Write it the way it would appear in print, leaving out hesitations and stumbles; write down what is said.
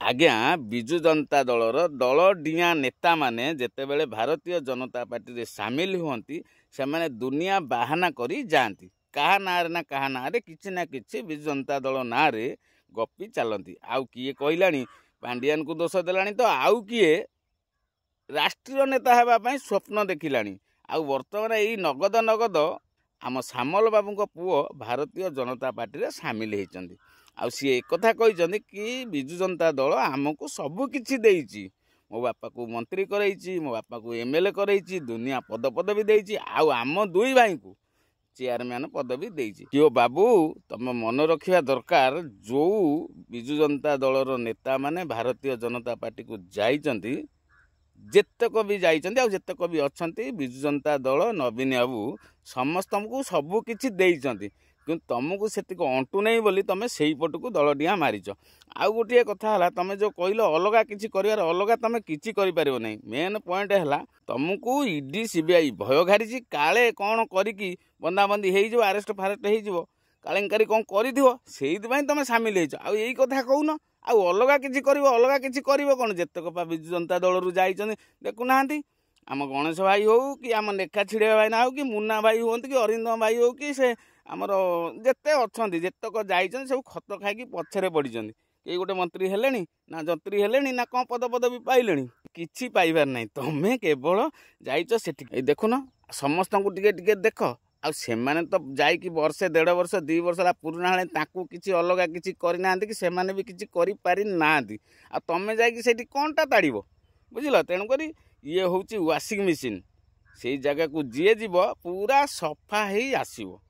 आज्ञा विजु जनता दलर दल डिया नेता माने जेतेबेले भारतीय जनता पार्टी रे सामिल हुअंती से माने दुनिया बाहाना करी जाती कहा ना रे ना कहा ना रे किछि ना किछि विजु जनता दल ना रे गपी चलती आउ किए कहलानी पांडियान को दोष देलानी तो आउ किए राष्ट्रीय नेता हेबा पई स्वप्न देखिलानी आउ वर्तमान एई नगद नगद आम श्यामल बाबू पुओ भारतीय जनता पार्टी रे सामिल होइचंदी आउ सी एक कथा कहते कि विजु जनता दल आमको सबू किछि देइछि मो बापा को मंत्री करैछि मो बापा को एमएलए करैछि दुनिया पद पदवी देइछि आउ आम दुई भाई को चेयरमैन पदवी देइछि किओ बाबू तुम मन रखिया दरकार जो विजु जनता दलर नेता माने भारतीय जनता पार्टी को जाइचंती जेतक भी जाइचंती आउ जेतक भी अछंती विजु जनता दल नवीन बाबू समस्त को सबू किछि देइचंती किंतु तुमको से अंटू नहीं बोली तुम से पट को दल डिया मारिच आउ गोटे कथा है तुम जो कहल अलग किसी कर अलग तुम किसी कर मेन पॉइंट है तुमको ईडी सीबीआई भय घारी काले कौन करी बंदाबंदी हो आरेस्ट फारेस्ट हो कालेकारी कौन कर तुम सामिल हो यही कथा कहून आउ अलग किसी कर अलग किसी कर कौन जितक विजु जनता दल रू जा देखुना आम गणेश भाई हो कि आम नेखा छिड़िया भाई ना हो कि मुन्ना भाई हूँ कि अरिंदम भाई हो कि से आमर जेते अच्छा जेतक जाइछन सब खत खाई पछरे पड़ी कई गोटे मंत्री हेले ना जंत्री हेले ना कौन पद पदवी पाइले किछि पाइबार नहीं तमें केवल जाइछ से देखुन समस्त को टिके देख आ सेमाने तो जाइकी वर्षे 1.5 वर्ष 2 वर्ष पुराना हेले ताकू किछि अलग किछि करना कि सेमाने भी किछि करि पारि नांती आ तमें जाइकी सेठी कोनटा ताड़िबो बुझिल तेणु करी ये हूँ वाशिंग मेसीन से जगह को जी जीव पूरा सफा ही आसीबो।